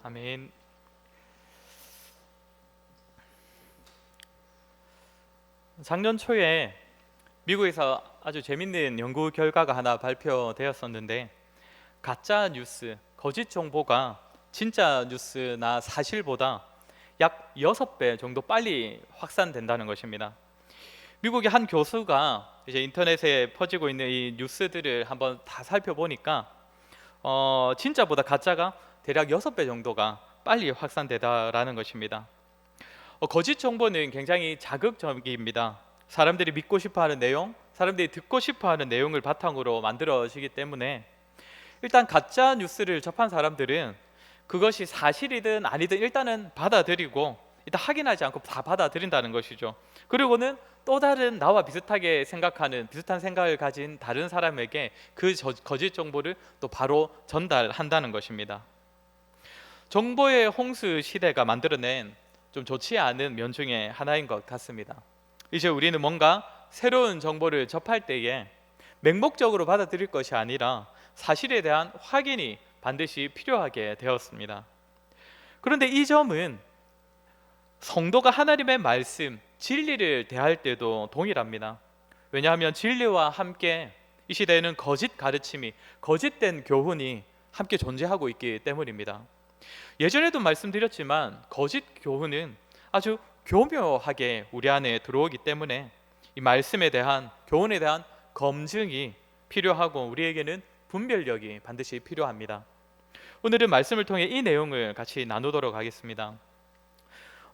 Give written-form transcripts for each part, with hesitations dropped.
아멘. 작년 초에 미국에서 아주 재밌는 연구 결과가 하나 발표되었었는데, 가짜 뉴스, 거짓 정보가 진짜 뉴스나 사실보다 약 6배 정도 빨리 확산된다는 것입니다. 미국의 한 교수가 이제 인터넷에 퍼지고 있는 이 뉴스들을 한번 다 살펴보니까 진짜보다 가짜가 대략 6배 정도가 빨리 확산되다라는 것입니다. 거짓 정보는 굉장히 자극적입니다. 사람들이 믿고 싶어하는 내용, 사람들이 듣고 싶어하는 내용을 바탕으로 만들어지기 때문에 일단 가짜 뉴스를 접한 사람들은 그것이 사실이든 아니든 일단은 받아들이고 일단 확인하지 않고 다 받아들인다는 것이죠. 그리고는 또 다른 나와 비슷하게 생각하는 비슷한 생각을 가진 다른 사람에게 그 거짓 정보를 또 바로 전달한다는 것입니다. 정보의 홍수 시대가 만들어낸 좀 좋지 않은 면 중에 하나인 것 같습니다. 이제 우리는 뭔가 새로운 정보를 접할 때에 맹목적으로 받아들일 것이 아니라 사실에 대한 확인이 반드시 필요하게 되었습니다. 그런데 이 점은 성도가 하나님의 말씀, 진리를 대할 때도 동일합니다. 왜냐하면 진리와 함께 이 시대에는 거짓 가르침이, 거짓된 교훈이 함께 존재하고 있기 때문입니다. 예전에도 말씀드렸지만 거짓 교훈은 아주 교묘하게 우리 안에 들어오기 때문에 이 말씀에 대한, 교훈에 대한 검증이 필요하고 우리에게는 분별력이 반드시 필요합니다. 오늘은 말씀을 통해 이 내용을 같이 나누도록 하겠습니다.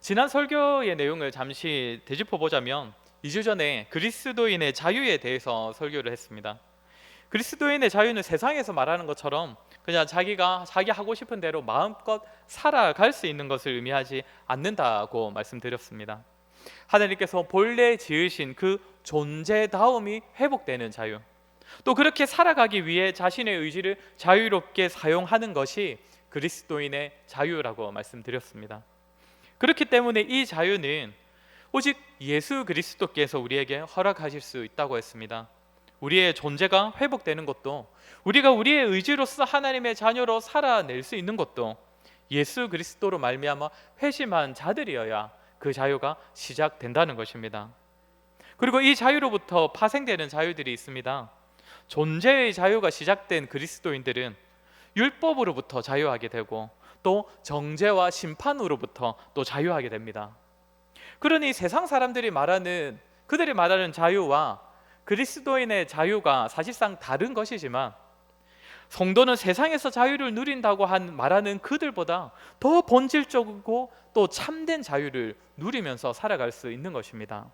지난 설교의 내용을 잠시 되짚어 보자면 2주 전에 그리스도인의 자유에 대해서 설교를 했습니다. 그리스도인의 자유는 세상에서 말하는 것처럼 그냥 자기가 자기 하고 싶은 대로 마음껏 살아갈 수 있는 것을 의미하지 않는다고 말씀드렸습니다. 하나님께서 본래 지으신 그 존재다움이 회복되는 자유, 또 그렇게 살아가기 위해 자신의 의지를 자유롭게 사용하는 것이 그리스도인의 자유라고 말씀드렸습니다. 그렇기 때문에 이 자유는 오직 예수 그리스도께서 우리에게 허락하실 수 있다고 했습니다. 우리의 존재가 회복되는 것도, 우리가 우리의 의지로서 하나님의 자녀로 살아낼 수 있는 것도 예수 그리스도로 말미암아 회심한 자들이어야 그 자유가 시작된다는 것입니다. 그리고 이 자유로부터 파생되는 자유들이 있습니다. 존재의 자유가 시작된 그리스도인들은 율법으로부터 자유하게 되고 또 정죄와 심판으로부터 또 자유하게 됩니다. 그러니 세상 사람들이 말하는, 그들이 말하는 자유와 그리스도인의 자유가 사실상 다른 것이지만, 성도는 세상에서 자유를 누린다고 말하는 그들보다 더 본질적이고 또 참된 자유를 누리면서 살아갈 수 있는 것입니다.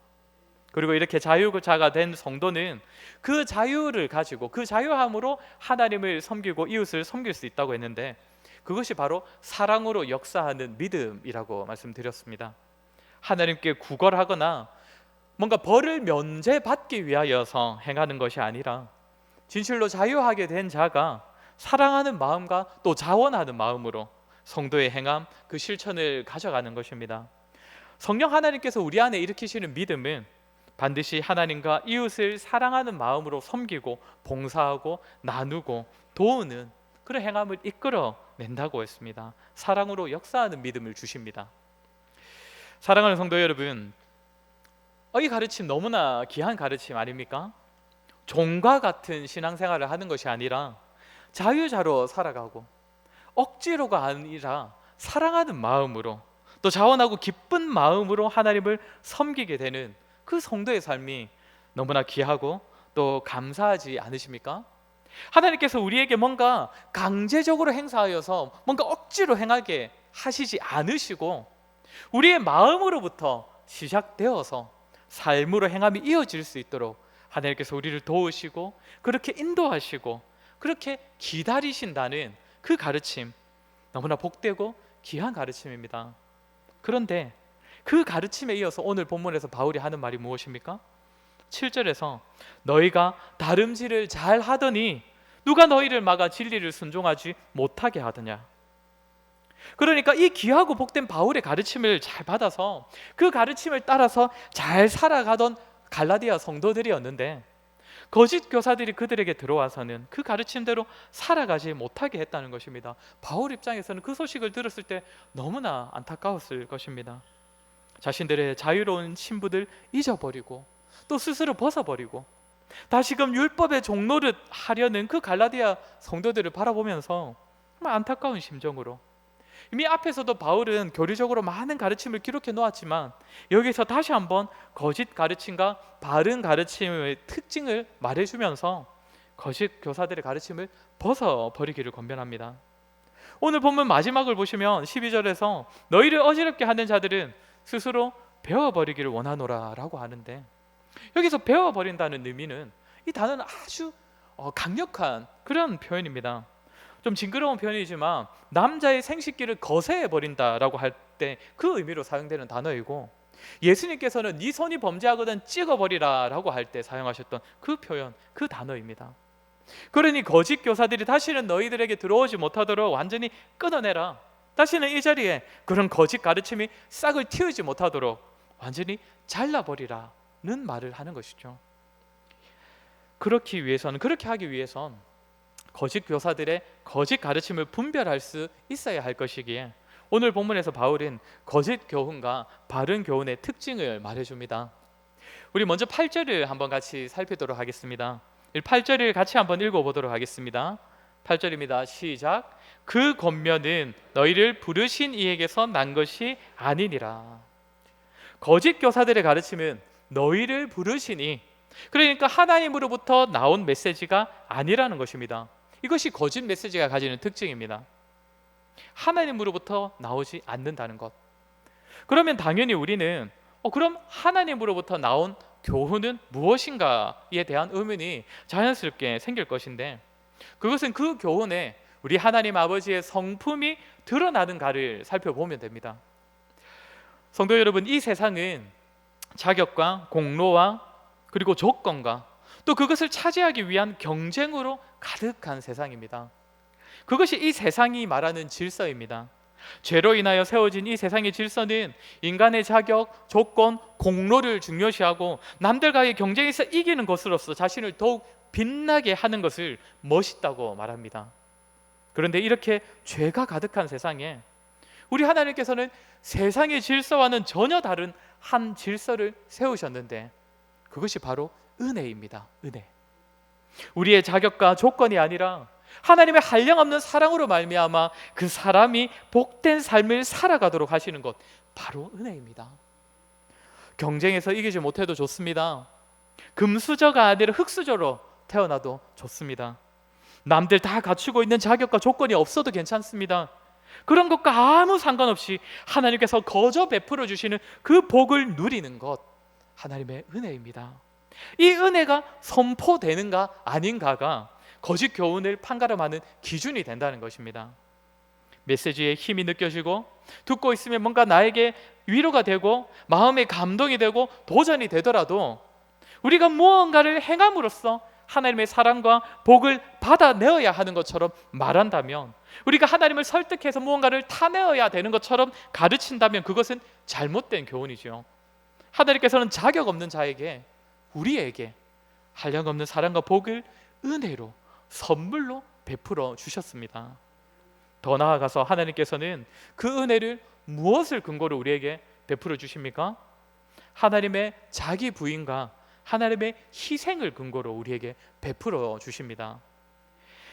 그리고 이렇게 자유자가 된 성도는 그 자유를 가지고, 그 자유함으로 하나님을 섬기고 이웃을 섬길 수 있다고 했는데, 그것이 바로 사랑으로 역사하는 믿음이라고 말씀드렸습니다. 하나님께 구걸하거나 뭔가 벌을 면제받기 위하여서 행하는 것이 아니라 진실로 자유하게 된 자가 사랑하는 마음과 또 자원하는 마음으로 성도의 행함, 그 실천을 가져가는 것입니다. 성령 하나님께서 우리 안에 일으키시는 믿음은 반드시 하나님과 이웃을 사랑하는 마음으로 섬기고 봉사하고 나누고 도우는 그런 행함을 이끌어낸다고 했습니다. 사랑으로 역사하는 믿음을 주십니다. 사랑하는 성도 여러분, 이 가르침 너무나 귀한 가르침 아닙니까? 종과 같은 신앙생활을 하는 것이 아니라 자유자로 살아가고 억지로가 아니라 사랑하는 마음으로 또 자원하고 기쁜 마음으로 하나님을 섬기게 되는 그 성도의 삶이 너무나 귀하고 또 감사하지 않으십니까? 하나님께서 우리에게 뭔가 강제적으로 행사하여서 뭔가 억지로 행하게 하시지 않으시고 우리의 마음으로부터 시작되어서 삶으로 행함이 이어질 수 있도록 하나님께서 우리를 도우시고 그렇게 인도하시고 그렇게 기다리신다는 그 가르침, 너무나 복되고 귀한 가르침입니다. 그런데 그 가르침에 이어서 오늘 본문에서 바울이 하는 말이 무엇입니까? 7절에서 너희가 다름질을 잘 하더니 누가 너희를 막아 진리를 순종하지 못하게 하더냐. 그러니까 이 귀하고 복된 바울의 가르침을 잘 받아서 그 가르침을 따라서 잘 살아가던 갈라디아 성도들이었는데, 거짓 교사들이 그들에게 들어와서는 그 가르침대로 살아가지 못하게 했다는 것입니다. 바울 입장에서는 그 소식을 들었을 때 너무나 안타까웠을 것입니다. 자신들의 자유로운 신부들 잊어버리고 또 스스로 벗어버리고 다시금 율법의 종노릇 하려는 그 갈라디아 성도들을 바라보면서 정말 안타까운 심정으로, 이미 앞에서도 바울은 교리적으로 많은 가르침을 기록해 놓았지만 여기서 다시 한번 거짓 가르침과 바른 가르침의 특징을 말해주면서 거짓 교사들의 가르침을 벗어버리기를 권면합니다. 오늘 본문 마지막을 보시면 12절에서 너희를 어지럽게 하는 자들은 스스로 배워버리기를 원하노라 라고 하는데, 여기서 배워버린다는 의미는 이 단어는 아주 강력한 그런 표현입니다. 좀 징그러운 표현이지만 남자의 생식기를 거세해버린다라고 할 때 그 의미로 사용되는 단어이고, 예수님께서는 네 손이 범죄하거든 찍어버리라 라고 할 때 사용하셨던 그 표현, 그 단어입니다. 그러니 거짓 교사들이 다시는 너희들에게 들어오지 못하도록 완전히 끊어내라, 다시는 이 자리에 그런 거짓 가르침이 싹을 틔우지 못하도록 완전히 잘라버리라는 말을 하는 것이죠. 그렇게 하기 위해선 거짓 교사들의 거짓 가르침을 분별할 수 있어야 할 것이기에 오늘 본문에서 바울은 거짓 교훈과 바른 교훈의 특징을 말해줍니다. 우리 먼저 8절을 한번 같이 살피도록 하겠습니다. 8절을 같이 한번 읽어보도록 하겠습니다. 8절입니다. 시작. 그 권면은 너희를 부르신 이에게서 난 것이 아니니라. 거짓 교사들의 가르침은 너희를 부르시니, 그러니까 하나님으로부터 나온 메시지가 아니라는 것입니다. 이것이 거짓 메시지가 가지는 특징입니다. 하나님으로부터 나오지 않는다는 것. 그러면 당연히 우리는 그럼 하나님으로부터 나온 교훈은 무엇인가에 대한 의문이 자연스럽게 생길 것인데, 그것은 그 교훈에 우리 하나님 아버지의 성품이 드러나는가를 살펴보면 됩니다. 성도 여러분, 이 세상은 자격과 공로와 그리고 조건과 또 그것을 차지하기 위한 경쟁으로 가득한 세상입니다. 그것이 이 세상이 말하는 질서입니다. 죄로 인하여 세워진 이 세상의 질서는 인간의 자격, 조건, 공로를 중요시하고 남들과의 경쟁에서 이기는 것으로서 자신을 더욱 빛나게 하는 것을 멋있다고 말합니다. 그런데 이렇게 죄가 가득한 세상에 우리 하나님께서는 세상의 질서와는 전혀 다른 한 질서를 세우셨는데, 그것이 바로 은혜입니다. 은혜. 우리의 자격과 조건이 아니라 하나님의 한량없는 사랑으로 말미암아 그 사람이 복된 삶을 살아가도록 하시는 것, 바로 은혜입니다. 경쟁에서 이기지 못해도 좋습니다. 금수저가 아니라 흙수저로 태어나도 좋습니다. 남들 다 갖추고 있는 자격과 조건이 없어도 괜찮습니다. 그런 것과 아무 상관없이 하나님께서 거저 베풀어 주시는 그 복을 누리는 것, 하나님의 은혜입니다. 이 은혜가 선포되는가 아닌가가 거짓 교훈을 판가름하는 기준이 된다는 것입니다. 메시지에 힘이 느껴지고 듣고 있으면 뭔가 나에게 위로가 되고 마음에 감동이 되고 도전이 되더라도 우리가 무언가를 행함으로써 하나님의 사랑과 복을 받아내어야 하는 것처럼 말한다면, 우리가 하나님을 설득해서 무언가를 타내어야 되는 것처럼 가르친다면 그것은 잘못된 교훈이죠. 하나님께서는 자격 없는 자에게, 우리에게 한량없는 사랑과 복을 은혜로 선물로 베풀어 주셨습니다. 더 나아가서 하나님께서는 그 은혜를 무엇을 근거로 우리에게 베풀어 주십니까? 하나님의 자기 부인과 하나님의 희생을 근거로 우리에게 베풀어 주십니다.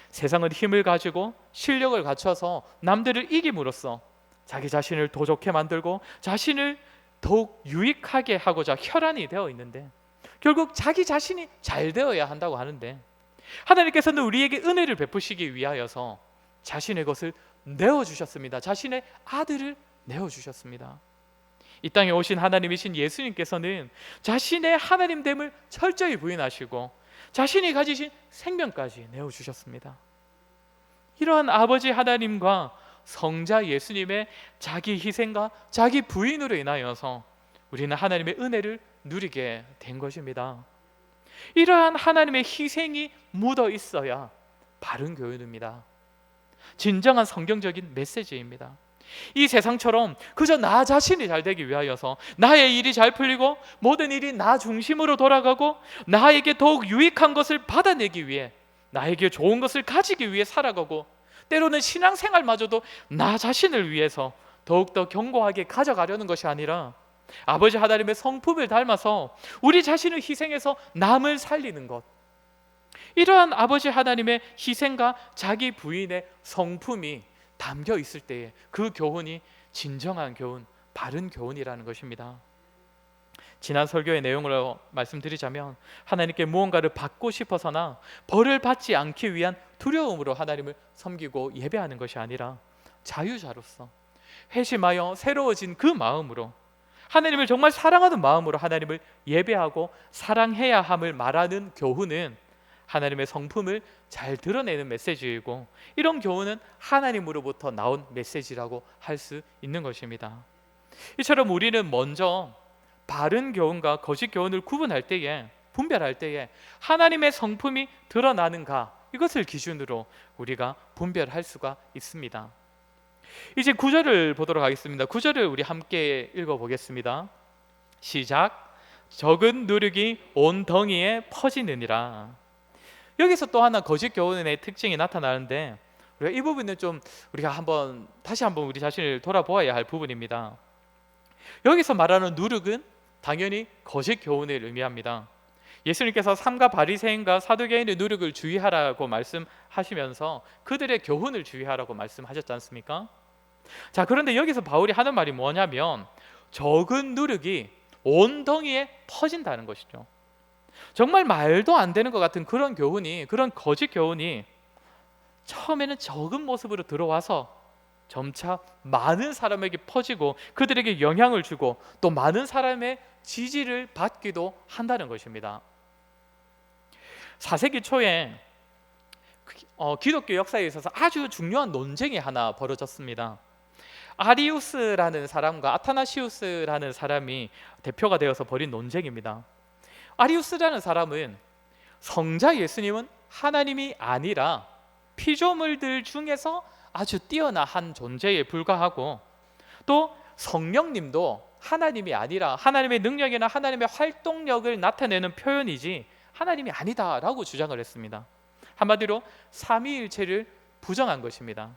세상은 힘을 가지고 실력을 갖춰서 남들을 이김으로써 자기 자신을 더 좋게 만들고 자신을 더욱 유익하게 하고자 혈안이 되어 있는데, 결국 자기 자신이 잘 되어야 한다고 하는데, 하나님께서는 우리에게 은혜를 베푸시기 위하여서 자신의 것을 내어주셨습니다. 자신의 아들을 내어주셨습니다. 이 땅에 오신 하나님이신 예수님께서는 자신의 하나님됨을 철저히 부인하시고 자신이 가지신 생명까지 내어주셨습니다. 이러한 아버지 하나님과 성자 예수님의 자기 희생과 자기 부인으로 인하여서 우리는 하나님의 은혜를 누리게 된 것입니다. 이러한 하나님의 희생이 묻어 있어야 바른 교훈입니다. 진정한 성경적인 메시지입니다. 이 세상처럼 그저 나 자신이 잘 되기 위하여서, 나의 일이 잘 풀리고 모든 일이 나 중심으로 돌아가고 나에게 더욱 유익한 것을 받아내기 위해, 나에게 좋은 것을 가지기 위해 살아가고, 때로는 신앙생활마저도 나 자신을 위해서 더욱더 견고하게 가져가려는 것이 아니라 아버지 하나님의 성품을 닮아서 우리 자신을 희생해서 남을 살리는 것, 이러한 아버지 하나님의 희생과 자기 부인의 성품이 담겨 있을 때에 그 교훈이 진정한 교훈, 바른 교훈이라는 것입니다. 지난 설교의 내용으로 말씀드리자면, 하나님께 무언가를 받고 싶어서나 벌을 받지 않기 위한 두려움으로 하나님을 섬기고 예배하는 것이 아니라 자유자로서 회심하여 새로워진 그 마음으로, 하나님을 정말 사랑하는 마음으로 하나님을 예배하고 사랑해야 함을 말하는 교훈은 하나님의 성품을 잘 드러내는 메시지이고, 이런 교훈은 하나님으로부터 나온 메시지라고 할 수 있는 것입니다. 이처럼 우리는 먼저 바른 교훈과 거짓 교훈을 구분할 때에, 분별할 때에 하나님의 성품이 드러나는가, 이것을 기준으로 우리가 분별할 수가 있습니다. 이제 9절을 보도록 하겠습니다. 9절을 우리 함께 읽어보겠습니다. 시작. 적은 누룩이 온 덩이에 퍼지느니라. 여기서 또 하나 거짓 교훈의 특징이 나타나는데, 우리가 이 부분은 좀 우리가 다시 한번 우리 자신을 돌아보아야 할 부분입니다. 여기서 말하는 누룩은 당연히 거짓 교훈을 의미합니다. 예수님께서 삼가 바리새인과 사두개인의 누룩을 주의하라고 말씀하시면서 그들의 교훈을 주의하라고 말씀하셨지 않습니까? 자, 그런데 여기서 바울이 하는 말이 뭐냐면, 적은 누룩이 온 덩이에 퍼진다는 것이죠. 정말 말도 안 되는 것 같은 그런 교훈이, 그런 거짓 교훈이 처음에는 적은 모습으로 들어와서 점차 많은 사람에게 퍼지고 그들에게 영향을 주고 또 많은 사람의 지지를 받기도 한다는 것입니다. 4세기 초에 기독교 역사에 있어서 아주 중요한 논쟁이 하나 벌어졌습니다. 아리우스라는 사람과 아타나시우스라는 사람이 대표가 되어서 벌인 논쟁입니다. 아리우스라는 사람은 성자 예수님은 하나님이 아니라 피조물들 중에서 아주 뛰어난 한 존재에 불과하고, 또 성령님도 하나님이 아니라 하나님의 능력이나 하나님의 활동력을 나타내는 표현이지 하나님이 아니다라고 주장을 했습니다. 한마디로 삼위일체를 부정한 것입니다.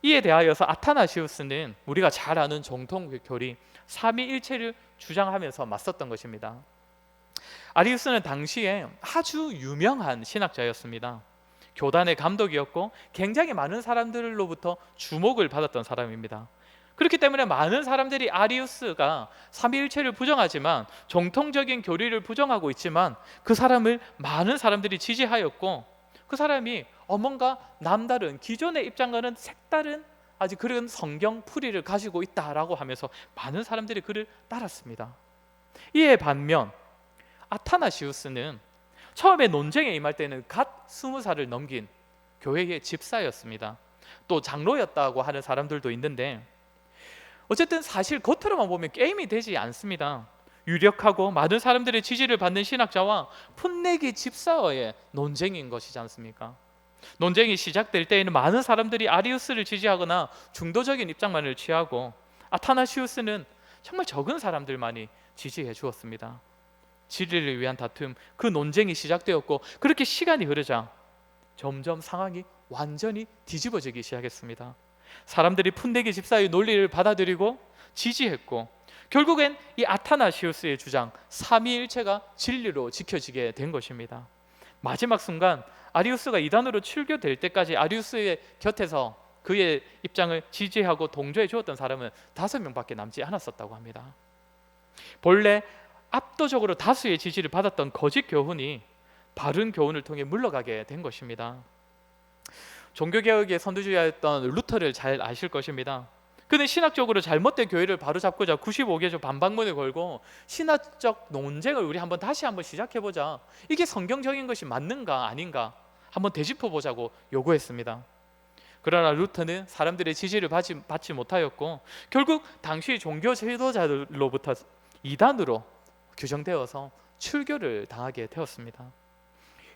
이에 대하여서 아타나시우스는 우리가 잘 아는 정통교리 삼위일체를 주장하면서 맞섰던 것입니다. 아리우스는 당시에 아주 유명한 신학자였습니다. 교단의 감독이었고 굉장히 많은 사람들로부터 주목을 받았던 사람입니다. 그렇기 때문에 많은 사람들이 아리우스가 삼위일체를 부정하지만, 정통적인 교리를 부정하고 있지만 그 사람을 많은 사람들이 지지하였고, 그 사람이 뭔가 남다른, 기존의 입장과는 색다른 아주 그런 성경 풀이를 가지고 있다라고 하면서 많은 사람들이 그를 따랐습니다. 이에 반면 아타나시우스는 처음에 논쟁에 임할 때는 갓 20살을 넘긴 교회의 집사였습니다. 또 장로였다고 하는 사람들도 있는데, 어쨌든 사실 겉으로만 보면 게임이 되지 않습니다. 유력하고 많은 사람들의 지지를 받는 신학자와 풋내기 집사와의 논쟁인 것이지 않습니까? 논쟁이 시작될 때에는 많은 사람들이 아리우스를 지지하거나 중도적인 입장만을 취하고, 아타나시우스는 정말 적은 사람들만이 지지해 주었습니다. 진리를 위한 다툼, 그 논쟁이 시작되었고, 그렇게 시간이 흐르자 점점 상황이 완전히 뒤집어지기 시작했습니다. 사람들이 푼데기 집사의 논리를 받아들이고 지지했고, 결국엔 이 아타나시우스의 주장 삼위일체가 진리로 지켜지게 된 것입니다. 마지막 순간 아리우스가 이단으로 출교될 때까지 아리우스의 곁에서 그의 입장을 지지하고 동조해 주었던 사람은 5명밖에 남지 않았었다고 합니다. 본래 압도적으로 다수의 지지를 받았던 거짓 교훈이 바른 교훈을 통해 물러가게 된 것입니다. 종교개혁의 선두주자였던 루터를 잘 아실 것입니다. 그는 신학적으로 잘못된 교회를 바로잡고자 95개조 반박문을 걸고 신학적 논쟁을 우리 다시 한번 시작해보자, 이게 성경적인 것이 맞는가 아닌가 한번 되짚어보자고 요구했습니다. 그러나 루터는 사람들의 지지를 받지 못하였고, 결국 당시 종교 지도자들로부터 이단으로 규정되어서 출교를 당하게 되었습니다.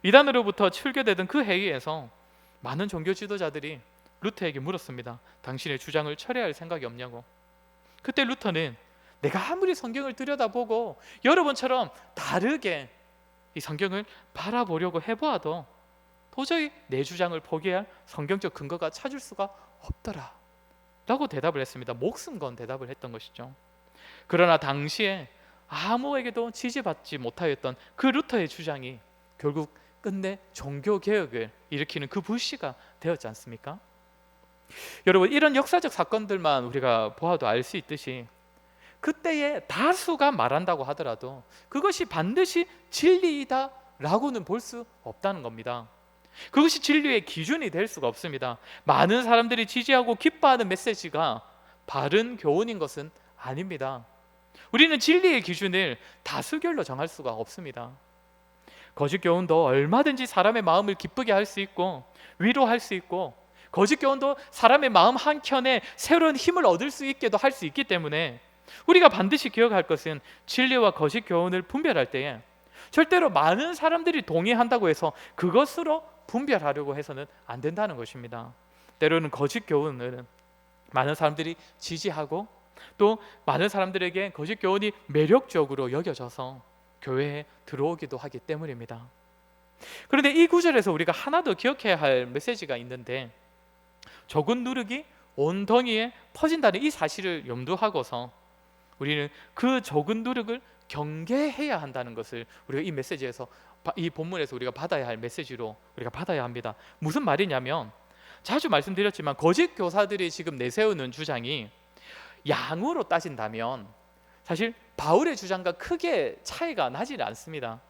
이단으로부터 출교되던 그 해에서 많은 종교 지도자들이 루터에게 물었습니다. 당신의 주장을 철회할 생각이 없냐고. 그때 루터는 내가 아무리 성경을 들여다보고 여러분처럼 다르게 이 성경을 바라보려고 해보아도 도저히 내 주장을 포기할 성경적 근거가 찾을 수가 없더라 라고 대답을 했습니다. 목숨 건 대답을 했던 것이죠. 그러나 당시에 아무에게도 지지받지 못하였던 그 루터의 주장이 결국 끝내 종교개혁을 일으키는 그 불씨가 되었지 않습니까? 여러분, 이런 역사적 사건들만 우리가 보아도 알 수 있듯이 그때의 다수가 말한다고 하더라도 그것이 반드시 진리이다 라고는 볼 수 없다는 겁니다. 그것이 진리의 기준이 될 수가 없습니다. 많은 사람들이 지지하고 기뻐하는 메시지가 바른 교훈인 것은 아닙니다. 우리는 진리의 기준을 다수결로 정할 수가 없습니다. 거짓 교훈도 얼마든지 사람의 마음을 기쁘게 할 수 있고 위로할 수 있고, 거짓 교훈도 사람의 마음 한켠에 새로운 힘을 얻을 수 있게도 할 수 있기 때문에 우리가 반드시 기억할 것은 진리와 거짓 교훈을 분별할 때에 절대로 많은 사람들이 동의한다고 해서 그것으로 분별하려고 해서는 안 된다는 것입니다. 때로는 거짓 교훈은 많은 사람들이 지지하고 또 많은 사람들에게 거짓 교훈이 매력적으로 여겨져서 교회에 들어오기도 하기 때문입니다. 그런데 이 구절에서 우리가 하나 더 기억해야 할 메시지가 있는데, 적은 누룩이 온 덩이에 퍼진다는 이 사실을 염두하고서 우리는 그 적은 누룩을 경계해야 한다는 것을 우리가 이 메시지에서, 이 본문에서 우리가 받아야 할 메시지로 우리가 받아야 합니다. 무슨 말이냐면, 자주 말씀드렸지만 거짓 교사들이 지금 내세우는 주장이 양으로 따진다면 사실 바울의 주장과 크게 차이가 나지 않습니다.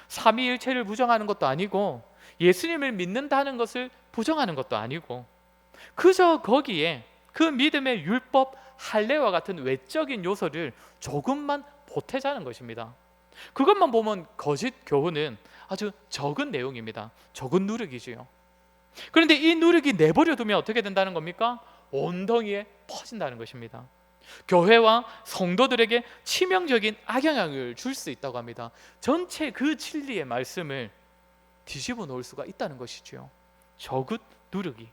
삼위일체를 부정하는 것도 아니고 예수님을 믿는다는 것을 부정하는 것도 아니고, 그저 거기에 그 믿음의 율법, 할례와 같은 외적인 요소를 조금만 보태자는 것입니다. 그것만 보면 거짓 교훈은 아주 적은 내용입니다. 적은 누룩이지요. 그런데 이 누룩이 내버려 두면 어떻게 된다는 겁니까? 온덩이에 퍼진다는 것입니다. 교회와 성도들에게 치명적인 악영향을 줄 수 있다고 합니다. 전체 그 진리의 말씀을 뒤집어 놓을 수가 있다는 것이죠. 적은 누룩이.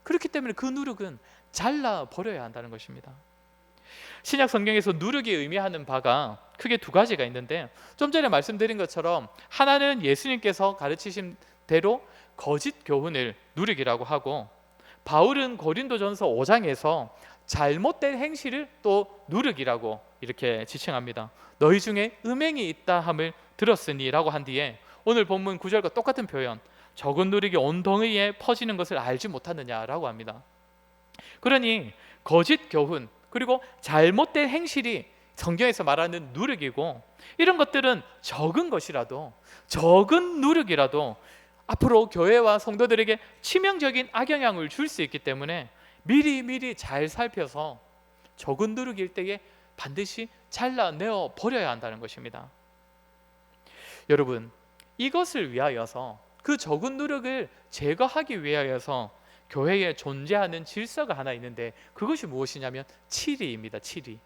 그렇기 때문에 그 누룩은 잘라 버려야 한다는 것입니다. 신약 성경에서 누룩이 의미하는 바가 크게 두 가지가 있는데, 좀 전에 말씀드린 것처럼 하나는 예수님께서 가르치신 대로 거짓 교훈을 누룩이라고 하고, 바울은 고린도전서 5장에서 잘못된 행실을 또 누룩이라고 이렇게 지칭합니다. 너희 중에 음행이 있다 함을 들었으니 라고 한 뒤에 오늘 본문 9절과 똑같은 표현, 적은 누룩이 온 덩이에 퍼지는 것을 알지 못하느냐라고 합니다. 그러니 거짓 교훈 그리고 잘못된 행실이 성경에서 말하는 누룩이고, 이런 것들은 적은 것이라도, 적은 누룩이라도 앞으로 교회와 성도들에게 치명적인 악영향을 줄 수 있기 때문에 미리 잘 살펴서 적은 누룩일 때에 반드시 잘라내어 버려야 한다는 것입니다. 여러분, 이것을 위하여서, 그 적은 누룩을 제거하기 위하여서 교회에 존재하는 질서가 하나 있는데, 그것이 무엇이냐면 치리입니다. 치리.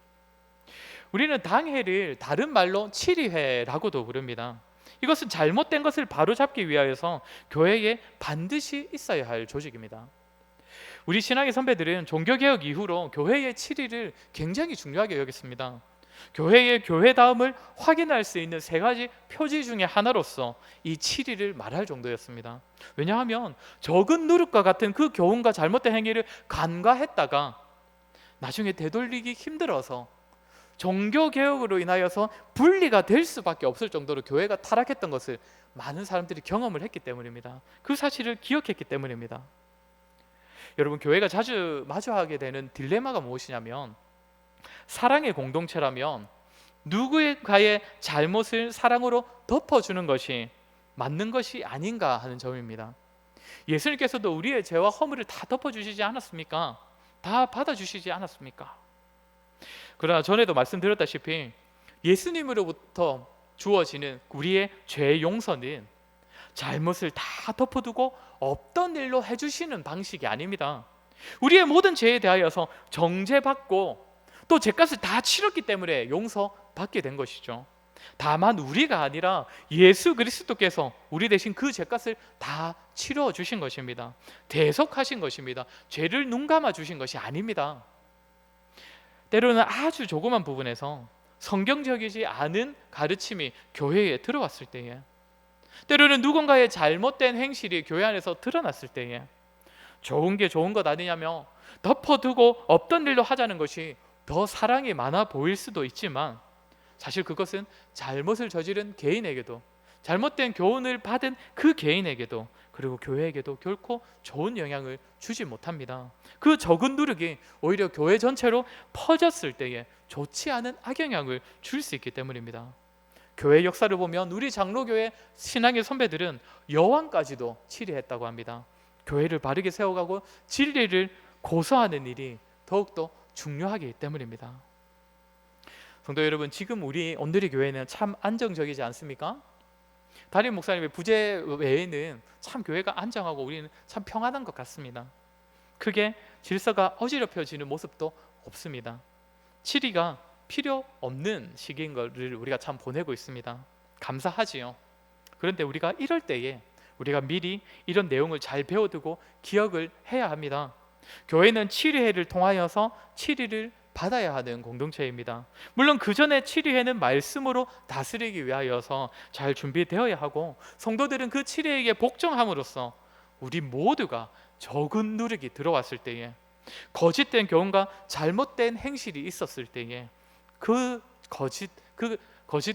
우리는 당회를 다른 말로 치리회라고도 부릅니다. 이것은 잘못된 것을 바로잡기 위하여서 교회에 반드시 있어야 할 조직입니다. 우리 신앙의 선배들은 종교개혁 이후로 교회의 치리를 굉장히 중요하게 여겼습니다. 교회의 교회다움을 확인할 수 있는 세 가지 표지 중에 하나로서 이 치리를 말할 정도였습니다. 왜냐하면 적은 누룩과 같은 그 교훈과 잘못된 행위를 간과했다가 나중에 되돌리기 힘들어서 종교개혁으로 인하여서 분리가 될 수밖에 없을 정도로 교회가 타락했던 것을 많은 사람들이 경험을 했기 때문입니다. 그 사실을 기억했기 때문입니다. 여러분, 교회가 자주 마주하게 되는 딜레마가 무엇이냐면, 사랑의 공동체라면 누구가의 잘못을 사랑으로 덮어주는 것이 맞는 것이 아닌가 하는 점입니다. 예수님께서도 우리의 죄와 허물을 다 덮어주시지 않았습니까? 다 받아주시지 않았습니까? 그러나 전에도 말씀드렸다시피 예수님으로부터 주어지는 우리의 죄 용서는 잘못을 다 덮어두고 없던 일로 해주시는 방식이 아닙니다. 우리의 모든 죄에 대하여서 정죄받고 또 죄값을 다 치렀기 때문에 용서받게 된 것이죠. 다만 우리가 아니라 예수 그리스도께서 우리 대신 그 죄값을 다 치러 주신 것입니다. 대속하신 것입니다. 죄를 눈감아 주신 것이 아닙니다. 때로는 아주 조그만 부분에서 성경적이지 않은 가르침이 교회에 들어왔을 때에, 때로는 누군가의 잘못된 행실이 교회 안에서 드러났을 때에 좋은 게 좋은 것 아니냐며 덮어두고 없던 일로 하자는 것이 더 사랑이 많아 보일 수도 있지만, 사실 그것은 잘못을 저지른 개인에게도, 잘못된 교훈을 받은 그 개인에게도, 그리고 교회에게도 결코 좋은 영향을 주지 못합니다. 그 적은 누룩이 오히려 교회 전체로 퍼졌을 때에 좋지 않은 악영향을 줄 수 있기 때문입니다. 교회 역사를 보면 우리 장로교회 신앙의 선배들은 여왕까지도 치리했다고 합니다. 교회를 바르게 세워가고 진리를 고소하는 일이 더욱더 중요하기 때문입니다. 성도 여러분, 지금 우리 온누리 교회는 참 안정적이지 않습니까? 담임 목사님의 부재 외에는 참 교회가 안정하고 우리는 참 평안한 것 같습니다. 크게 질서가 어지럽혀지는 모습도 없습니다. 치리가 필요 없는 시기인 것을 우리가 참 보내고 있습니다. 감사하지요. 그런데 우리가 이럴 때에 우리가 미리 이런 내용을 잘 배워두고 기억을 해야 합니다. 교회는 치리회를 통하여서 치리를 받아야 하는 공동체입니다. 물론 그 전에 치리회는 말씀으로 다스리기 위하여서 잘 준비되어야 하고, 성도들은 그 치리회에 복종함으로써 우리 모두가 적은 누룩이 들어왔을 때에, 거짓된 교훈과 잘못된 행실이 있었을 때에 그 거짓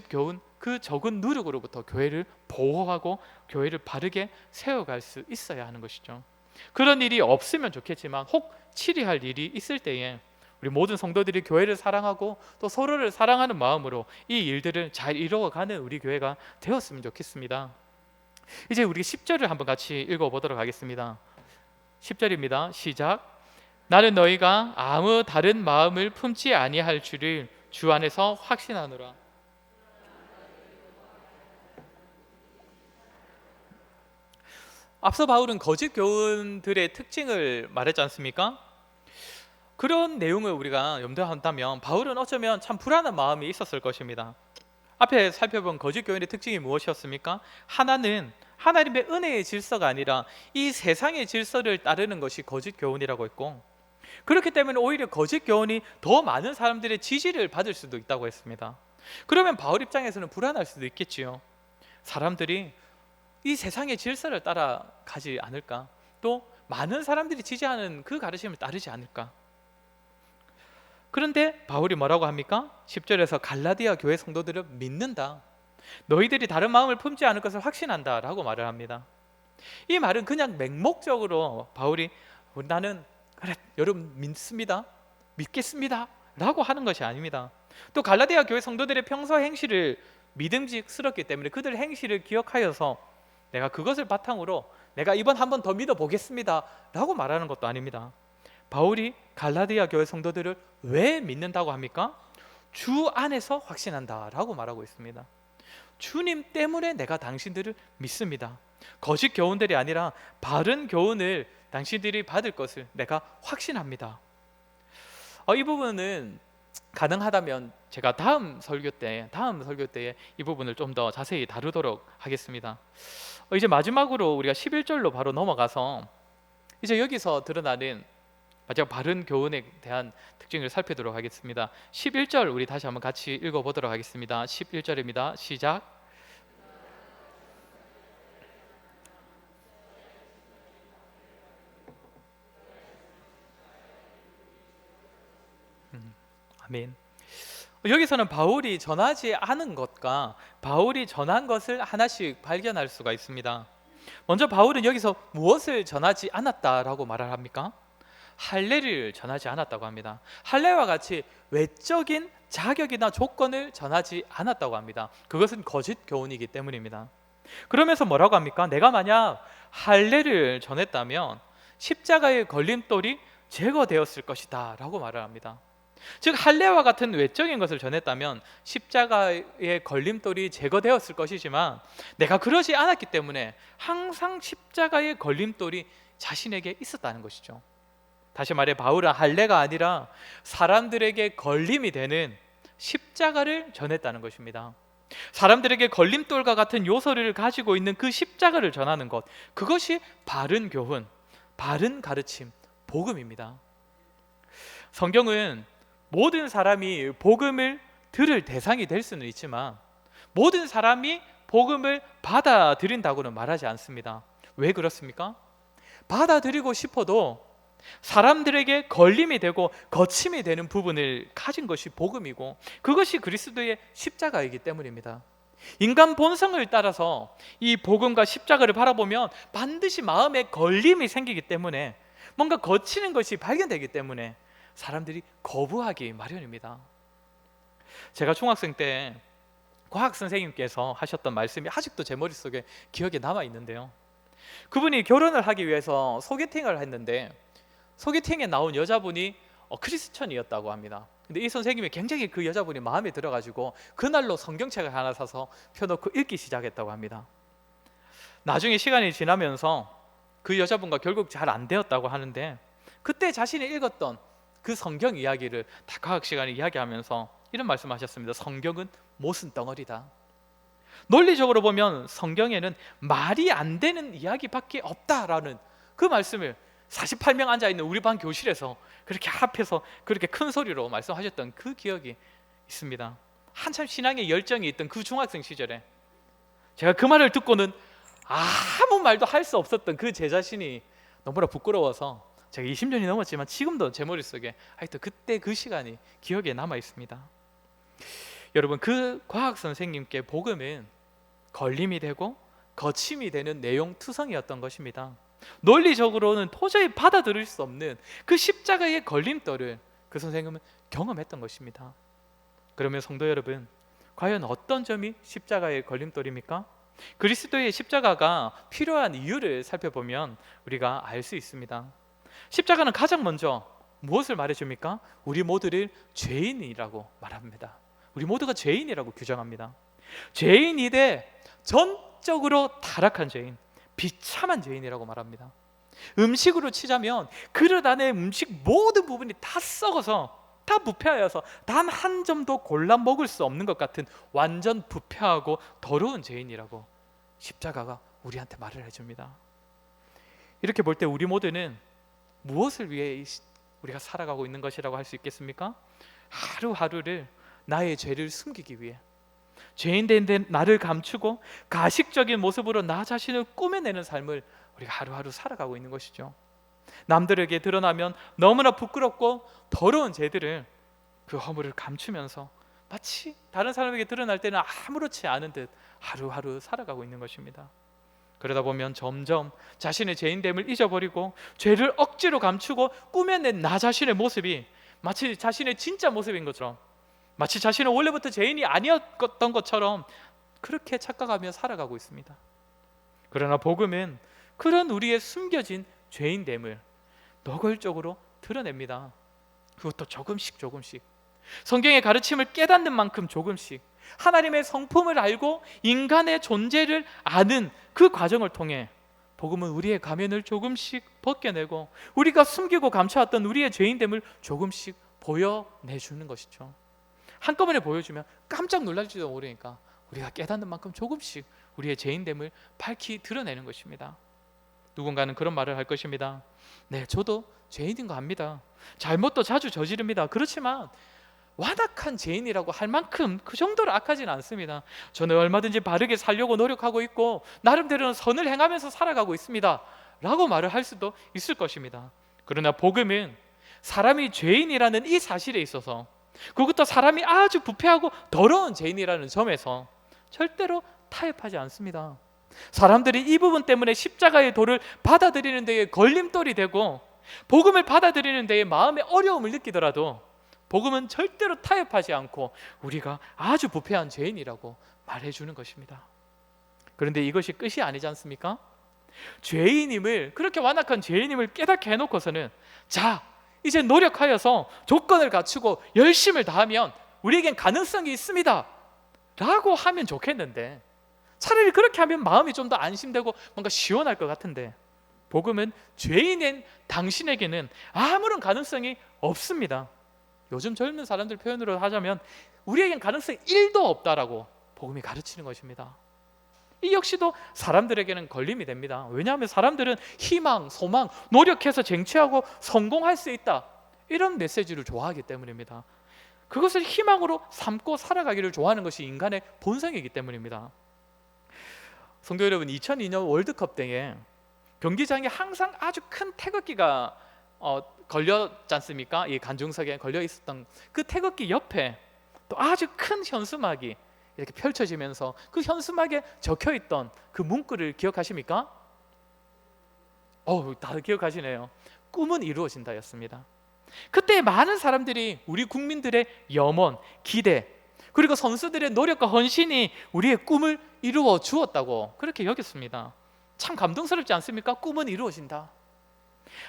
교훈, 그 적은 누룩으로부터 교회를 보호하고 교회를 바르게 세워갈 수 있어야 하는 것이죠. 그런 일이 없으면 좋겠지만 혹 치리할 일이 있을 때에 우리 모든 성도들이 교회를 사랑하고 또 서로를 사랑하는 마음으로 이 일들을 잘 이루어가는 우리 교회가 되었으면 좋겠습니다. 이제 우리 10절을 한번 같이 읽어보도록 하겠습니다. 10절입니다. 시작. 나는 너희가 아무 다른 마음을 품지 아니할 줄을 주 안에서 확신하노라. 앞서 바울은 거짓 교훈들의 특징을 말했지 않습니까? 그런 내용을 우리가 염두한다면 바울은 어쩌면 참 불안한 마음이 있었을 것입니다. 앞에 살펴본 거짓 교훈의 특징이 무엇이었습니까? 하나는 하나님의 은혜의 질서가 아니라 이 세상의 질서를 따르는 것이 거짓 교훈이라고 했고, 그렇기 때문에 오히려 거짓 교훈이 더 많은 사람들의 지지를 받을 수도 있다고 했습니다. 그러면 바울 입장에서는 불안할 수도 있겠지요. 사람들이 이 세상의 질서를 따라가지 않을까? 또 많은 사람들이 지지하는 그 가르침을 따르지 않을까? 그런데 바울이 뭐라고 합니까? 10절에서 갈라디아 교회 성도들을 믿는다, 너희들이 다른 마음을 품지 않을 것을 확신한다 라고 말을 합니다. 이 말은 그냥 맹목적으로 바울이 나는 그래 여러분 믿습니다, 믿겠습니다 라고 하는 것이 아닙니다. 또 갈라디아 교회 성도들의 평소 행실을 믿음직스럽기 때문에 그들 행실을 기억하여서 내가 그것을 바탕으로 내가 이번 한 번 더 믿어보겠습니다 라고 말하는 것도 아닙니다. 바울이 갈라디아 교회 성도들을 왜 믿는다고 합니까? 주 안에서 확신한다 라고 말하고 있습니다. 주님 때문에 내가 당신들을 믿습니다. 거짓 교훈들이 아니라 바른 교훈을 당신들이 받을 것을 내가 확신합니다. 이 부분은 가능하다면 제가 다음 설교 때에 이 부분을 좀 더 자세히 다루도록 하겠습니다. 이제 마지막으로 우리가 11절로 바로 넘어가서 이제 여기서 드러나는 마지막 바른 교훈에 대한 특징을 살펴보도록 하겠습니다. 11절 우리 다시 한번 같이 읽어보도록 하겠습니다. 11절입니다. 시작. 아멘. 여기서는 바울이 전하지 않은 것과 바울이 전한 것을 하나씩 발견할 수가 있습니다. 먼저 바울은 여기서 무엇을 전하지 않았다라고 말을 합니까? 할례를 전하지 않았다고 합니다. 할례와 같이 외적인 자격이나 조건을 전하지 않았다고 합니다. 그것은 거짓 교훈이기 때문입니다. 그러면서 뭐라고 합니까? 내가 만약 할례를 전했다면 십자가의 걸림돌이 제거되었을 것이다 라고 말을 합니다. 즉 할례와 같은 외적인 것을 전했다면 십자가의 걸림돌이 제거되었을 것이지만 내가 그러지 않았기 때문에 항상 십자가의 걸림돌이 자신에게 있었다는 것이죠. 다시 말해 바울은 할례가 아니라 사람들에게 걸림이 되는 십자가를 전했다는 것입니다. 사람들에게 걸림돌과 같은 요소를 가지고 있는 그 십자가를 전하는 것, 그것이 바른 교훈, 바른 가르침, 복음입니다. 성경은 모든 사람이 복음을 들을 대상이 될 수는 있지만 모든 사람이 복음을 받아들인다고는 말하지 않습니다. 왜 그렇습니까? 받아들이고 싶어도 사람들에게 걸림이 되고 거침이 되는 부분을 가진 것이 복음이고 그것이 그리스도의 십자가이기 때문입니다. 인간 본성을 따라서 이 복음과 십자가를 바라보면 반드시 마음에 걸림이 생기기 때문에 뭔가 거치는 것이 발견되기 때문에 사람들이 거부하기 마련입니다. 제가 중학생 때 과학 선생님께서 하셨던 말씀이 아직도 제 머릿속에 기억에 남아 있는데요. 그분이 결혼을 하기 위해서 소개팅을 했는데 소개팅에 나온 여자분이 크리스천이었다고 합니다. 근데 이 선생님이 굉장히 그 여자분이 마음에 들어가지고 그날로 성경책을 하나 사서 펴놓고 읽기 시작했다고 합니다. 나중에 시간이 지나면서 그 여자분과 결국 잘 안 되었다고 하는데 그때 자신이 읽었던 그 성경 이야기를 다 과학 시간에 이야기하면서 이런 말씀하셨습니다. 성경은 모순 덩어리다. 논리적으로 보면 성경에는 말이 안 되는 이야기밖에 없다라는 그 말씀을 48명 앉아있는 우리 반 교실에서 그렇게 앞에서 그렇게 큰 소리로 말씀하셨던 그 기억이 있습니다. 한참 신앙의 열정이 있던 그 중학생 시절에 제가 그 말을 듣고는 아무 말도 할 수 없었던 그 제 자신이 너무나 부끄러워서 제가 20년이 넘었지만 지금도 제 머릿속에 하여튼 그때 그 시간이 기억에 남아 있습니다. 여러분, 그 과학 선생님께 복음은 걸림이 되고 거침이 되는 내용 투성이었던 것입니다. 논리적으로는 도저히 받아들일 수 없는 그 십자가의 걸림돌을 그 선생님은 경험했던 것입니다. 그러면 성도 여러분, 과연 어떤 점이 십자가의 걸림돌입니까? 그리스도의 십자가가 필요한 이유를 살펴보면 우리가 알 수 있습니다. 십자가는 가장 먼저 무엇을 말해줍니까? 우리 모두를 죄인이라고 말합니다. 우리 모두가 죄인이라고 규정합니다. 죄인이되 전적으로 타락한 죄인, 비참한 죄인이라고 말합니다. 음식으로 치자면 그릇 안에 음식 모든 부분이 다 썩어서 다 부패하여서 단 한 점도 골라 먹을 수 없는 것 같은 완전 부패하고 더러운 죄인이라고 십자가가 우리한테 말을 해줍니다. 이렇게 볼 때 우리 모두는 무엇을 위해 우리가 살아가고 있는 것이라고 할 수 있겠습니까? 하루하루를 나의 죄를 숨기기 위해, 죄인된 나를 감추고 가식적인 모습으로 나 자신을 꾸며내는 삶을 우리가 하루하루 살아가고 있는 것이죠. 남들에게 드러나면 너무나 부끄럽고 더러운 죄들을, 그 허물을 감추면서 마치 다른 사람에게 드러날 때는 아무렇지 않은 듯 하루하루 살아가고 있는 것입니다. 그러다 보면 점점 자신의 죄인됨을 잊어버리고 죄를 억지로 감추고 꾸며낸 나 자신의 모습이 마치 자신의 진짜 모습인 것처럼, 마치 자신은 원래부터 죄인이 아니었던 것처럼 그렇게 착각하며 살아가고 있습니다. 그러나 복음은 그런 우리의 숨겨진 죄인됨을 노골적으로 드러냅니다. 그것도 조금씩 성경의 가르침을 깨닫는 만큼 조금씩 하나님의 성품을 알고 인간의 존재를 아는 그 과정을 통해 복음은 우리의 가면을 조금씩 벗겨내고 우리가 숨기고 감춰왔던 우리의 죄인됨을 조금씩 보여내주는 것이죠. 한꺼번에 보여주면 깜짝 놀랄지도 모르니까 우리가 깨닫는 만큼 조금씩 우리의 죄인됨을 밝히 드러내는 것입니다. 누군가는 그런 말을 할 것입니다. 네, 저도 죄인인 거 압니다. 잘못도 자주 저지릅니다. 그렇지만 완악한 죄인이라고 할 만큼 그 정도로 악하진 않습니다. 저는 얼마든지 바르게 살려고 노력하고 있고 나름대로는 선을 행하면서 살아가고 있습니다 라고 말을 할 수도 있을 것입니다. 그러나 복음은 사람이 죄인이라는 이 사실에 있어서, 그것도 사람이 아주 부패하고 더러운 죄인이라는 점에서 절대로 타협하지 않습니다. 사람들이 이 부분 때문에 십자가의 도를 받아들이는 데에 걸림돌이 되고 복음을 받아들이는 데에 마음의 어려움을 느끼더라도 복음은 절대로 타협하지 않고 우리가 아주 부패한 죄인이라고 말해주는 것입니다. 그런데 이것이 끝이 아니지 않습니까? 죄인임을, 그렇게 완악한 죄인임을 깨닫게 해놓고서는 자, 이제 노력하여서 조건을 갖추고 열심을 다하면 우리에겐 가능성이 있습니다 라고 하면 좋겠는데, 차라리 그렇게 하면 마음이 좀 더 안심되고 뭔가 시원할 것 같은데, 복음은 죄인인 당신에게는 아무런 가능성이 없습니다. 요즘 젊은 사람들 표현으로 하자면 우리에겐 가능성이 1도 없다라고 복음이 가르치는 것입니다. 이 역시도 사람들에게는 걸림이 됩니다. 왜냐하면 사람들은 희망, 소망, 노력해서 쟁취하고 성공할 수 있다, 이런 메시지를 좋아하기 때문입니다. 그것을 희망으로 삼고 살아가기를 좋아하는 것이 인간의 본성이기 때문입니다. 성도 여러분, 2002년 월드컵 때에 경기장에 항상 아주 큰 태극기가 걸렸지 않습니까? 이 관중석에 걸려 있었던 그 태극기 옆에 또 아주 큰 현수막이 이렇게 펼쳐지면서 그 현수막에 적혀있던 그 문구를 기억하십니까? 다들 기억하시네요. 꿈은 이루어진다였습니다. 그때 많은 사람들이 우리 국민들의 염원, 기대, 그리고 선수들의 노력과 헌신이 우리의 꿈을 이루어 주었다고 그렇게 여겼습니다. 참 감동스럽지 않습니까? 꿈은 이루어진다.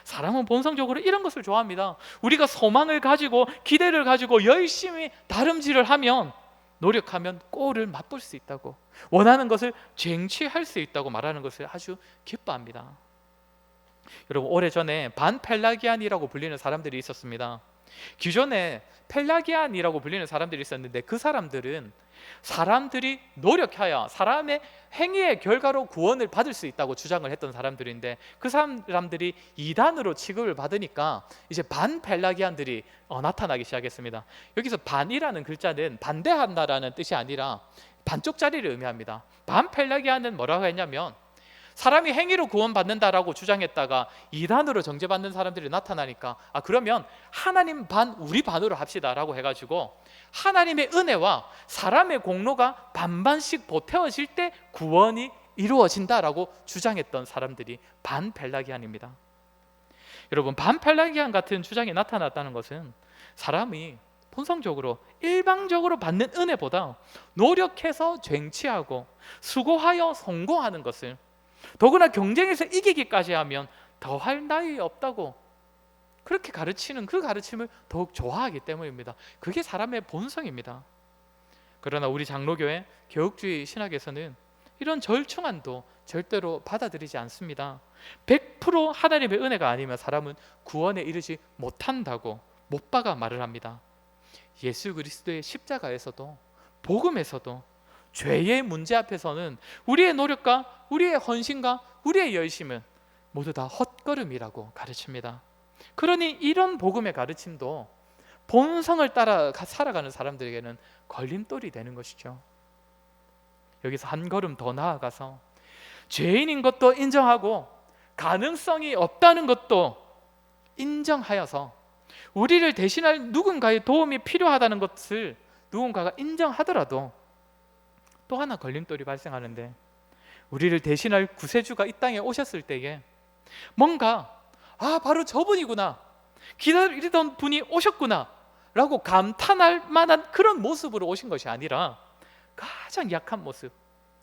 사람은 본성적으로 이런 것을 좋아합니다. 우리가 소망을 가지고 기대를 가지고 열심히 다름질을 하면, 노력하면 꼴을 맛볼 수 있다고, 원하는 것을 쟁취할 수 있다고 말하는 것을 아주 기뻐합니다. 여러분, 오래전에 반펠라기안이라고 불리는 사람들이 있었습니다. 기존에 펠라기안이라고 불리는 사람들이 있었는데, 그 사람들은 사람들이 노력하여 사람의 행위의 결과로 구원을 받을 수 있다고 주장을 했던 사람들인데, 그 사람들이 이단으로 취급을 받으니까 이제 반펠라기안들이 나타나기 시작했습니다. 여기서 반이라는 글자는 반대한다라는 뜻이 아니라 반쪽짜리를 의미합니다. 반펠라기안은 뭐라고 했냐면, 사람이 행위로 구원받는다라고 주장했다가 이단으로 정죄받는 사람들이 나타나니까 그러면 하나님 반 우리 반으로 합시다라고 해가지고 하나님의 은혜와 사람의 공로가 반반씩 보태어질 때 구원이 이루어진다라고 주장했던 사람들이 반펠라기안입니다. 여러분, 반펠라기안 같은 주장이 나타났다는 것은 사람이 본성적으로 일방적으로 받는 은혜보다 노력해서 쟁취하고 수고하여 성공하는 것을, 더구나 경쟁에서 이기기까지 하면 더할 나위 없다고 그렇게 가르치는 그 가르침을 더욱 좋아하기 때문입니다. 그게 사람의 본성입니다. 그러나 우리 장로교회 개혁주의 신학에서는 이런 절충안도 절대로 받아들이지 않습니다. 100% 하나님의 은혜가 아니면 사람은 구원에 이르지 못한다고 못 박아 말을 합니다. 예수 그리스도의 십자가에서도 복음에서도 죄의 문제 앞에서는 우리의 노력과 우리의 헌신과 우리의 열심은 모두 다 헛걸음이라고 가르칩니다. 그러니 이런 복음의 가르침도 본성을 따라 살아가는 사람들에게는 걸림돌이 되는 것이죠. 여기서 한 걸음 더 나아가서 죄인인 것도 인정하고 가능성이 없다는 것도 인정하여서 우리를 대신할 누군가의 도움이 필요하다는 것을 누군가가 인정하더라도 또 하나 걸림돌이 발생하는데, 우리를 대신할 구세주가 이 땅에 오셨을 때에 뭔가 바로 저분이구나, 기다리던 분이 오셨구나 라고 감탄할 만한 그런 모습으로 오신 것이 아니라 가장 약한 모습,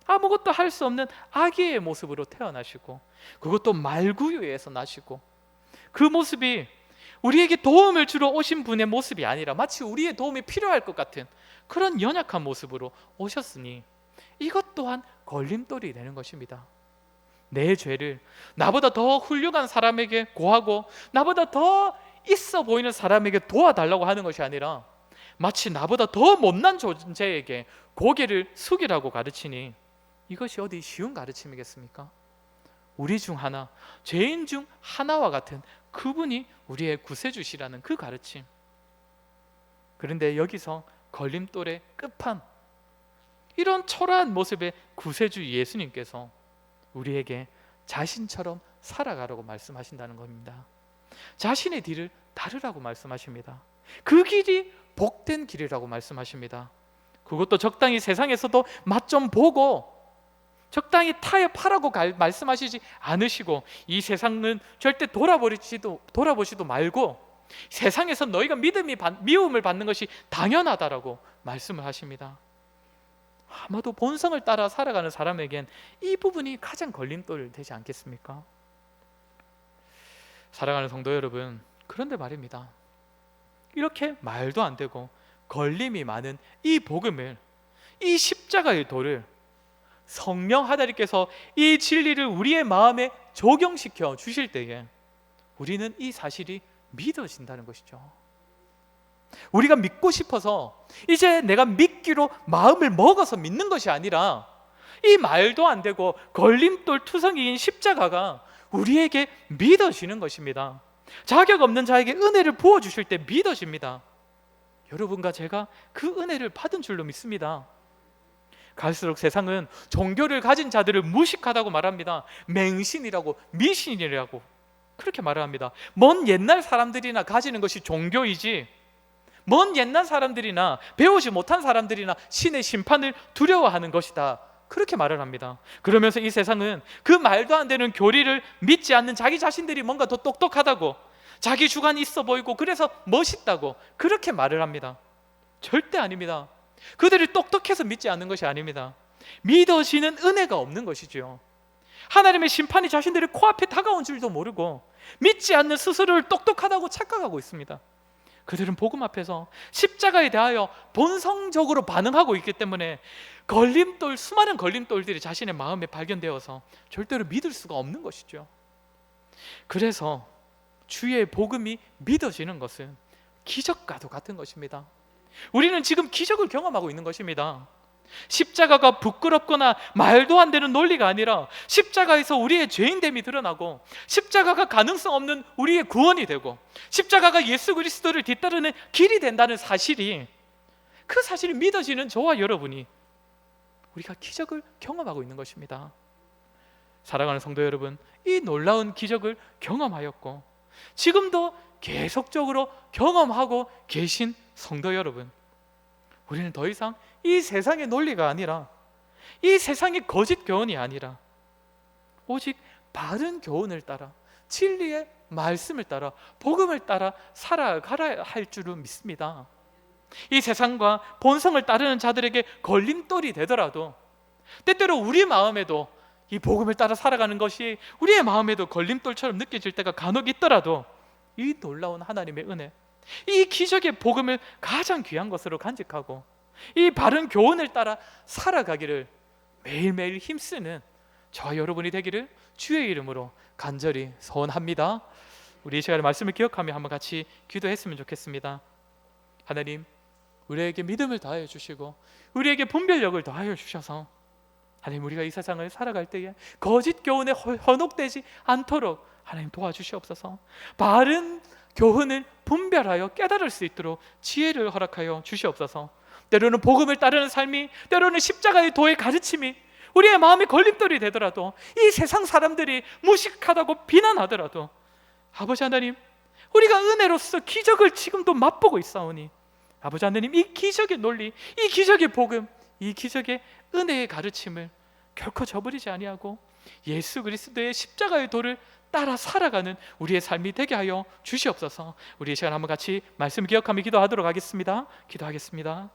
아무것도 할 수 없는 아기의 모습으로 태어나시고, 그것도 말구유에서 나시고, 그 모습이 우리에게 도움을 주러 오신 분의 모습이 아니라 마치 우리의 도움이 필요할 것 같은 그런 연약한 모습으로 오셨으니 이것 또한 걸림돌이 되는 것입니다. 내 죄를 나보다 더 훌륭한 사람에게 고하고 나보다 더 있어 보이는 사람에게 도와달라고 하는 것이 아니라 마치 나보다 더 못난 존재에게 고개를 숙이라고 가르치니 이것이 어디 쉬운 가르침이겠습니까? 우리 중 하나, 죄인 중 하나와 같은 그분이 우리의 구세주시라는 그 가르침. 그런데 여기서 걸림돌의 끝판, 이런 초라한 모습의 구세주 예수님께서 우리에게 자신처럼 살아가라고 말씀하신다는 겁니다. 자신의 뒤를 따르라고 말씀하십니다. 그 길이 복된 길이라고 말씀하십니다. 그것도 적당히 세상에서도 맛 좀 보고 적당히 타협하라고 말씀하시지 않으시고, 이 세상은 절대 돌아보시도 말고 세상에서 너희가 미움을 받는 것이 당연하다라고 말씀을 하십니다. 아마도 본성을 따라 살아가는 사람에겐 이 부분이 가장 걸림돌 되지 않겠습니까? 사랑하는 성도 여러분, 그런데 말입니다, 이렇게 말도 안 되고 걸림이 많은 이 복음을, 이 십자가의 도를 성령 하나님께서 이 진리를 우리의 마음에 적용시켜 주실 때에 우리는 이 사실이 믿어진다는 것이죠. 우리가 믿고 싶어서 이제 내가 믿기로 마음을 먹어서 믿는 것이 아니라 이 말도 안 되고 걸림돌 투성이인 십자가가 우리에게 믿어지는 것입니다. 자격 없는 자에게 은혜를 부어주실 때 믿어집니다. 여러분과 제가 그 은혜를 받은 줄로 믿습니다. 갈수록 세상은 종교를 가진 자들을 무식하다고 말합니다. 맹신이라고, 미신이라고 그렇게 말을 합니다. 먼 옛날 사람들이나 가지는 것이 종교이지, 먼 옛날 사람들이나 배우지 못한 사람들이나 신의 심판을 두려워하는 것이다, 그렇게 말을 합니다. 그러면서 이 세상은 그 말도 안 되는 교리를 믿지 않는 자기 자신들이 뭔가 더 똑똑하다고, 자기 주관이 있어 보이고 그래서 멋있다고 그렇게 말을 합니다. 절대 아닙니다. 그들이 똑똑해서 믿지 않는 것이 아닙니다. 믿어지는 은혜가 없는 것이죠. 하나님의 심판이 자신들의 코앞에 다가온 줄도 모르고 믿지 않는 스스로를 똑똑하다고 착각하고 있습니다. 그들은 복음 앞에서 십자가에 대하여 본성적으로 반응하고 있기 때문에 수많은 걸림돌들이 자신의 마음에 발견되어서 절대로 믿을 수가 없는 것이죠. 그래서 주의 복음이 믿어지는 것은 기적과도 같은 것입니다. 우리는 지금 기적을 경험하고 있는 것입니다. 십자가가 부끄럽거나 말도 안 되는 논리가 아니라 십자가에서 우리의 죄인됨이 드러나고, 십자가가 가능성 없는 우리의 구원이 되고, 십자가가 예수 그리스도를 뒤따르는 길이 된다는 사실이, 그 사실이 믿어지는 저와 여러분이 우리가 기적을 경험하고 있는 것입니다. 사랑하는 성도 여러분, 이 놀라운 기적을 경험하였고 지금도 계속적으로 경험하고 계신 성도 여러분, 우리는 더 이상 이 세상의 논리가 아니라, 이 세상의 거짓 교훈이 아니라 오직 바른 교훈을 따라, 진리의 말씀을 따라, 복음을 따라 살아가야 할 줄을 믿습니다. 이 세상과 본성을 따르는 자들에게 걸림돌이 되더라도, 때때로 우리 마음에도 이 복음을 따라 살아가는 것이 우리의 마음에도 걸림돌처럼 느껴질 때가 간혹 있더라도, 이 놀라운 하나님의 은혜, 이 기적의 복음을 가장 귀한 것으로 간직하고 이 바른 교훈을 따라 살아가기를 매일매일 힘쓰는 저와 여러분이 되기를 주의 이름으로 간절히 소원합니다. 우리 이 시간에 말씀을 기억하며 한번 같이 기도했으면 좋겠습니다. 하나님, 우리에게 믿음을 더하여 주시고 우리에게 분별력을 더하여 주셔서 하나님, 우리가 이 세상을 살아갈 때에 거짓 교훈에 현혹되지 않도록 하나님 도와주시옵소서. 바른 교훈을 분별하여 깨달을 수 있도록 지혜를 허락하여 주시옵소서. 때로는 복음을 따르는 삶이, 때로는 십자가의 도의 가르침이 우리의 마음에 걸림돌이 되더라도, 이 세상 사람들이 무식하다고 비난하더라도, 아버지 하나님, 우리가 은혜로서 기적을 지금도 맛보고 있사오니 아버지 하나님, 이 기적의 논리, 이 기적의 복음, 이 기적의 은혜의 가르침을 결코 저버리지 아니하고 예수 그리스도의 십자가의 도를 따라 살아가는 우리의 삶이 되게 하여 주시옵소서. 우리 이 시간 한번 같이 말씀 기억하며 기도하도록 하겠습니다. 기도하겠습니다.